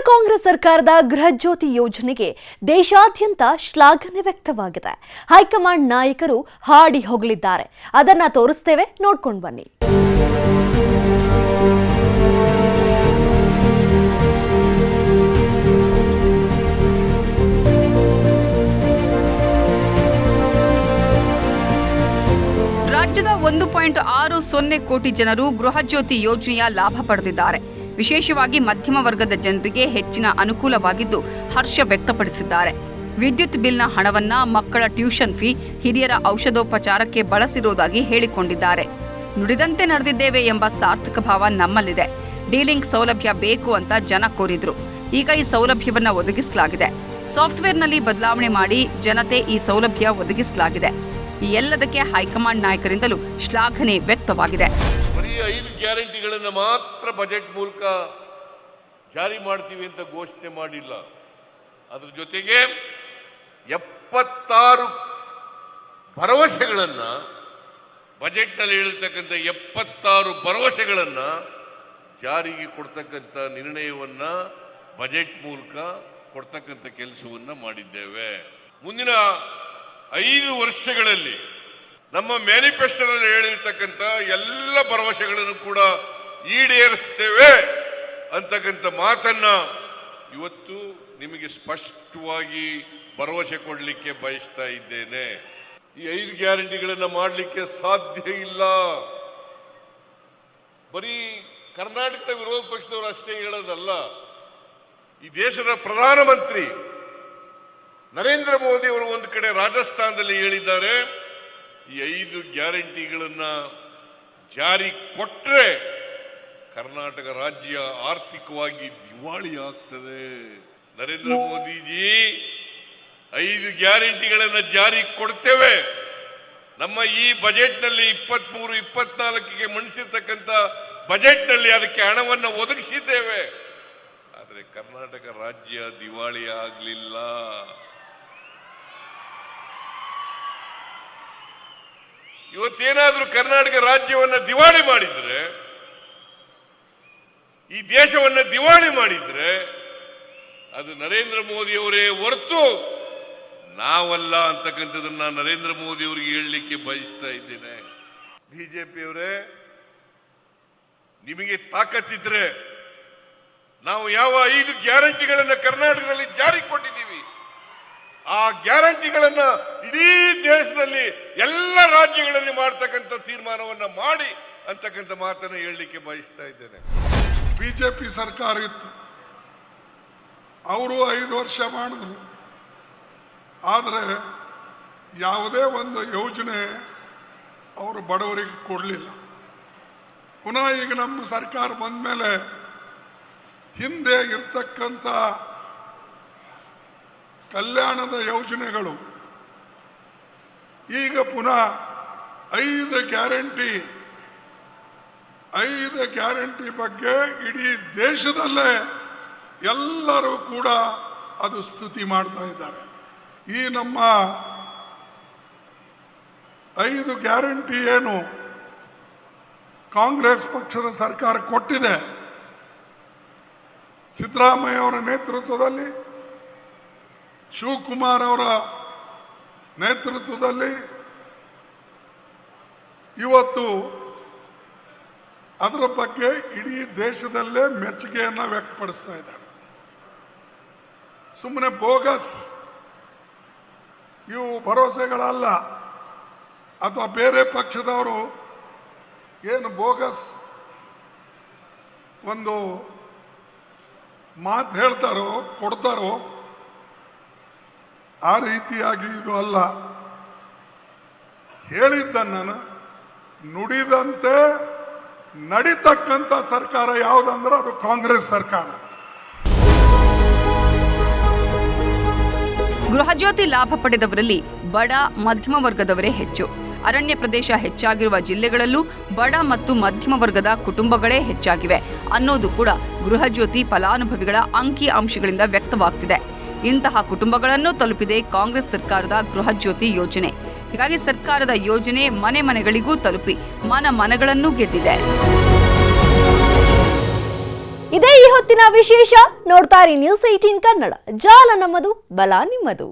ಕಾಂಗ್ರೆಸ್ ಸರ್ಕಾರದ ಗೃಹಜ್ಯೋತಿ ಯೋಜನೆಗೆ ದೇಶಾದ್ಯಂತ ಶ್ಲಾಘನೆ ವ್ಯಕ್ತವಾಗಿದೆ. ಹೈಕಮಾಂಡ್ ನಾಯಕರು ಹಾಡಿ ಹೊಗಳಿದ್ದಾರೆ. ಅದನ್ನ ತೋರಿಸ್ತೇವೆ, ನೋಡ್ಕೊಂಡು ಬನ್ನಿ. ರಾಜ್ಯದ 1.60 ಕೋಟಿ ಜನರು ಗೃಹಜ್ಯೋತಿ ಯೋಜನೆಯ ಲಾಭ ಪಡೆದಿದ್ದಾರೆ. ವಿಶೇಷವಾಗಿ ಮಧ್ಯಮ ವರ್ಗದ ಜನರಿಗೆ ಹೆಚ್ಚಿನ ಅನುಕೂಲವಾಗಿದ್ದು ಹರ್ಷ ವ್ಯಕ್ತಪಡಿಸಿದ್ದಾರೆ. ವಿದ್ಯುತ್ ಬಿಲ್ನ ಹಣವನ್ನ ಮಕ್ಕಳ ಟ್ಯೂಷನ್ ಫೀ, ಹಿರಿಯರ ಔಷಧೋಪಚಾರಕ್ಕೆ ಬಳಸಿರುವುದಾಗಿ ಹೇಳಿಕೊಂಡಿದ್ದಾರೆ. ನುಡಿದಂತೆ ನಡೆದಿದ್ದೇವೆ ಎಂಬ ಸಾರ್ಥಕ ಭಾವ ನಮ್ಮಲ್ಲಿದೆ. ಡೀಲಿಂಗ್ ಸೌಲಭ್ಯ ಬೇಕು ಅಂತ ಜನ ಕೋರಿದ್ರು. ಈಗ ಈ ಸೌಲಭ್ಯವನ್ನ ಒದಗಿಸಲಾಗಿದೆ. ಸಾಫ್ಟ್ವೇರ್ನಲ್ಲಿ ಬದಲಾವಣೆ ಮಾಡಿ ಜನತೆ ಈ ಸೌಲಭ್ಯ ಒದಗಿಸಲಾಗಿದೆ. ಈ ಎಲ್ಲದಕ್ಕೆ ಹೈಕಮಾಂಡ್ ನಾಯಕರಿಂದಲೂ ಶ್ಲಾಘನೆ ವ್ಯಕ್ತವಾಗಿದೆ. ಬರೀ 5 ಗ್ಯಾರಂಟಿಗಳನ್ನು ಮಾತ್ರ ಬಜೆಟ್ ಮೂಲಕ ಜಾರಿ ಮಾಡ್ತೀವಿ ಅಂತ ಘೋಷಣೆ ಮಾಡಿಲ್ಲ. ಅದರ ಜೊತೆಗೆ 76 ಭರವಸೆಗಳನ್ನ ಬಜೆಟ್ನಲ್ಲಿ ಹೇಳಿರ್ತಕ್ಕಂಥ 76 ಭರವಸೆಗಳನ್ನ ಜಾರಿಗೆ ಕೊಡ್ತಕ್ಕಂಥ ನಿರ್ಣಯವನ್ನ ಬಜೆಟ್ ಮೂಲಕ ಕೊಡ್ತಕ್ಕಂಥ ಕೆಲಸವನ್ನ ಮಾಡಿದ್ದೇವೆ. ಮುಂದಿನ 5 ವರ್ಷಗಳಲ್ಲಿ ನಮ್ಮ ಮ್ಯಾನಿಫೆಸ್ಟೋದಲ್ಲಿ ಹೇಳಿರ್ತಕ್ಕಂಥ ಎಲ್ಲ ಭರವಸೆಗಳನ್ನು ಕೂಡ ಈಡೇರಿಸ್ತೇವೆ ಅಂತಕ್ಕಂಥ ಮಾತನ್ನ ಇವತ್ತು ನಿಮಗೆ ಸ್ಪಷ್ಟವಾಗಿ ಭರವಸೆ ಕೊಡಲಿಕ್ಕೆ ಬಯಸ್ತಾ ಇದ್ದೇನೆ. ಈ 5 ಗ್ಯಾರಂಟಿಗಳನ್ನು ಮಾಡಲಿಕ್ಕೆ ಸಾಧ್ಯ ಇಲ್ಲ. ಬರೀ ಕರ್ನಾಟಕದ ವಿರೋಧ ಪಕ್ಷದವರು ಅಷ್ಟೇ ಹೇಳೋದಲ್ಲ. ಈ ದೇಶದ ಪ್ರಧಾನಮಂತ್ರಿ ನರೇಂದ್ರ ಮೋದಿ ಅವರು ಒಂದು ಕಡೆ ರಾಜಸ್ಥಾನದಲ್ಲಿ ಹೇಳಿದ್ದಾರೆ, ಈ 5 ಗ್ಯಾರಂಟಿಗಳನ್ನ ಜಾರಿ ಕೊಟ್ರೆ ಕರ್ನಾಟಕ ರಾಜ್ಯ ಆರ್ಥಿಕವಾಗಿ ದಿವಾಳಿ ಆಗ್ತದೆ. ನರೇಂದ್ರ ಮೋದಿಜಿ 5 ಗ್ಯಾರಂಟಿಗಳನ್ನ ಜಾರಿ ಕೊಡ್ತೇವೆ. ನಮ್ಮ ಈ ಬಜೆಟ್ನಲ್ಲಿ 23-24ಕ್ಕೆ ಮಂಡಿಸಿರ್ತಕ್ಕಂಥ ಬಜೆಟ್ನಲ್ಲಿ ಅದಕ್ಕೆ ಹಣವನ್ನು ಒದಗಿಸಿದ್ದೇವೆ. ಆದರೆ ಕರ್ನಾಟಕ ರಾಜ್ಯ ದಿವಾಳಿ ಆಗಲಿಲ್ಲ. ಇವತ್ತೇನಾದ್ರೂ ಕರ್ನಾಟಕ ರಾಜ್ಯವನ್ನ ದಿವಾಳಿ ಮಾಡಿದ್ರೆ, ಈ ದೇಶವನ್ನ ದಿವಾಳಿ ಮಾಡಿದ್ರೆ ಅದು ನರೇಂದ್ರ ಮೋದಿ ಅವರೇ ಹೊರತು ನಾವಲ್ಲ ಅಂತಕ್ಕಂಥದನ್ನ ನರೇಂದ್ರ ಮೋದಿ ಅವರಿಗೆ ಹೇಳಲಿಕ್ಕೆ ಬಯಸ್ತಾ ಇದ್ದೇನೆ. ಬಿಜೆಪಿಯವರೇ, ನಿಮಗೆ ತಾಕತ್ತಿದ್ರೆ ನಾವು ಯಾವ 5 ಗ್ಯಾರಂಟಿಗಳನ್ನ ಕರ್ನಾಟಕದಲ್ಲಿ ಜಾರಿ ಕೊಟ್ಟಿದ್ದೀವಿ, ಆ ಗ್ಯಾರಂಟಿಗಳನ್ನ ಇಡೀ ದೇಶದಲ್ಲಿ ಎಲ್ಲ ರಾಜ್ಯಗಳಲ್ಲಿ ಮಾಡ್ತಕ್ಕಂಥ ತೀರ್ಮಾನವನ್ನ ಮಾಡಿ ಅಂತಕ್ಕಂಥ ಮಾತನ್ನು ಹೇಳಲಿಕ್ಕೆ ಬಯಸ್ತಾ ಇದ್ದೇನೆ. ಬಿಜೆಪಿ ಸರ್ಕಾರ ಇತ್ತು, ಅವರು 5 ವರ್ಷ ಮಾಡಿದ್ರು. ಆದರೆ ಯಾವುದೇ ಒಂದು ಯೋಜನೆ ಅವರು ಬಡವರಿಗೆ ಕೊಡಲಿಲ್ಲ. ಪುನಃ ಈಗ ನಮ್ಮ ಸರ್ಕಾರ ಬಂದ ಮೇಲೆ ಹಿಂದೆ ಇರ್ತಕ್ಕಂಥ ಕಲ್ಯಾಣದ ಯೋಜನೆಗಳು ಈಗ ಪುನಃ 5 ಗ್ಯಾರಂಟಿ ಬಗ್ಗೆ ಇಡೀ ದೇಶದಲ್ಲೇ ಎಲ್ಲರೂ ಕೂಡ ಅದು ಸ್ತುತಿ ಮಾಡ್ತಾ ಇದ್ದಾರೆ. ಈ ನಮ್ಮ 5 ಗ್ಯಾರಂಟಿ ಏನು ಕಾಂಗ್ರೆಸ್ ಪಕ್ಷದ ಸರ್ಕಾರ ಕೊಟ್ಟಿದೆ, ಸಿದ್ದರಾಮಯ್ಯ ಅವರ ನೇತೃತ್ವದಲ್ಲಿ, ಶಿವಕುಮಾರ್ ಅವರ ನೇತೃತ್ವದಲ್ಲಿ ಇವತ್ತು ಅದರ ಬಗ್ಗೆ ಇಡೀ ದೇಶದಲ್ಲೇ ಮೆಚ್ಚುಗೆಯನ್ನು ವ್ಯಕ್ತಪಡಿಸ್ತಾ ಇದ್ದಾರೆ. ಸುಮ್ಮನೆ ಬೋಗಸ್ ಇವು ಭರವಸೆಗಳಲ್ಲ, ಅಥವಾ ಬೇರೆ ಪಕ್ಷದವರು ಏನು ಬೋಗಸ್ ಒಂದು ಮಾತು ಹೇಳ್ತಾರೋ ಕೊಡ್ತಾರೋ ಆ ರೀತಿಯಾಗಿ ಇದು ಅಲ್ಲ. ಹೇಳಿದ್ದನ್ನು ನುಡಿದಂತೆ ನಡೀತಕ್ಕಂಥ ಸರ್ಕಾರ ಯಾವುದಂದ್ರೆ ಅದು ಕಾಂಗ್ರೆಸ್ ಸರ್ಕಾರ. ಗೃಹಜ್ಯೋತಿ ಲಾಭ ಪಡೆದವರಲ್ಲಿ ಬಡ ಮಧ್ಯಮ ವರ್ಗದವರೇ ಹೆಚ್ಚು. ಅರಣ್ಯ ಪ್ರದೇಶ ಹೆಚ್ಚಾಗಿರುವ ಜಿಲ್ಲೆಗಳಲ್ಲೂ ಬಡ ಮತ್ತು ಮಧ್ಯಮ ವರ್ಗದ ಕುಟುಂಬಗಳೇ ಹೆಚ್ಚಾಗಿವೆ ಅನ್ನೋದು ಕೂಡ ಗೃಹಜ್ಯೋತಿ ಫಲಾನುಭವಿಗಳ ಅಂಕಿ ಅಂಶಗಳಿಂದ ವ್ಯಕ್ತವಾಗ್ತಿದೆ. ಇಂತಹ ಕುಟುಂಬಗಳನ್ನು ತಲುಪಿದೆ ಕಾಂಗ್ರೆಸ್ ಸರ್ಕಾರದ ಗೃಹಜ್ಯೋತಿ ಯೋಜನೆ. ಹೀಗಾಗಿ ಸರ್ಕಾರದ ಯೋಜನೆ ಮನೆ ಮನೆಗಳಿಗೂ ತಲುಪಿ ಮನಗಳನ್ನು ಗೆದ್ದಿದೆ. ಇದೇ ಈ ಹೊತ್ತಿನ ವಿಶೇಷ. ನೋಡ್ತಾ ಇರಿ ನ್ಯೂಸ್ 18 ಕನ್ನಡ. ಜಾಲ ನಮ್ಮದು, ಬಲ ನಿಮ್ಮದು.